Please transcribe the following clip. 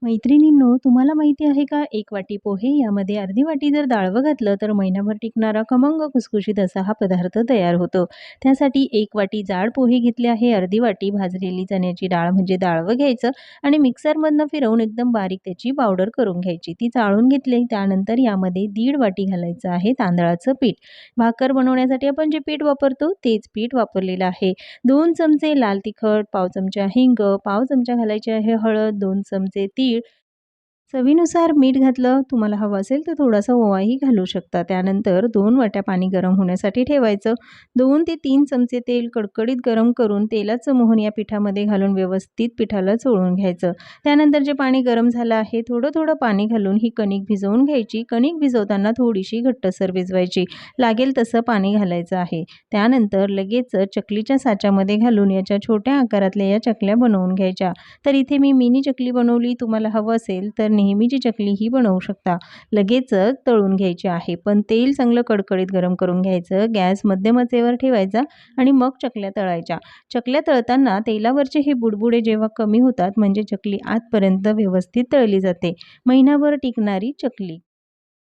मैत्रिणींनो, तुम्हाला माहिती आहे का? एक वाटी पोहे यामध्ये अर्धी वाटी जर डाळवं घातलं तर महिनाभर टिकणारा खमंग खुसखुशीत असा हा पदार्थ तयार होतो. त्यासाठी एक वाटी जाड पोहे घेतले आहे, अर्धी वाटी भाजलेली चण्याची डाळ म्हणजे डाळवं घ्यायचं आणि मिक्सरमधनं फिरवून एकदम बारीक त्याची पावडर करून घ्यायची. ती चाळून घेतली. त्यानंतर यामध्ये दीड वाटी घालायचं आहे तांदळाचं पीठ. भाकर बनवण्यासाठी आपण जे पीठ वापरतो तेच पीठ वापरलेलं आहे. 2 चमचे लाल तिखट, पाव चमचा हिंग, पाव चमचा घालायची आहे हळद, 2 चमचे तीळ, चवीनुसार मीठ घातलं. तुम्हाला हवं असेल तर थोडासा ओवाही घालू शकता. त्यानंतर 2 वाट्या पाणी गरम होण्यासाठी ठेवायचं. 2 ते 3 चमचे तेल कडकडीत गरम करून तेलाचं मोहन या पिठामध्ये घालून व्यवस्थित पिठाला चोळून घ्यायचं. त्यानंतर जे पाणी गरम झालं आहे, थोडं-थोडं पाणी घालून ही कणिक भिजवून घ्यायची. कणिक भिजवताना थोडीशी घट्टसर भिजवायची. लागेल तसं पाणी घालायचं आहे. त्यानंतर लगेच चकलीच्या साच्यामध्ये घालून याच्या छोट्या आकारातल्या या चकल्या बनवून घ्यायच्या. तर इथे मी मिनी चकली बनवली. तुम्हाला हवं असेल तर नेहमीची चकलीही बनवू शकता. लगेचच तळून घ्यायची आहे. पण तेल चांगलं कडकडीत गरम करून घ्यायचं. गॅस मध्यम आचेवर ठेवायचा आणि मग चकल्या तळायच्या. चकल्या तळताना तेलावरचे हे बुडबुडे जेव्हा कमी होतात म्हणजे चकली आतपर्यंत व्यवस्थित तळली जाते. महिनाभर टिकणारी चकली.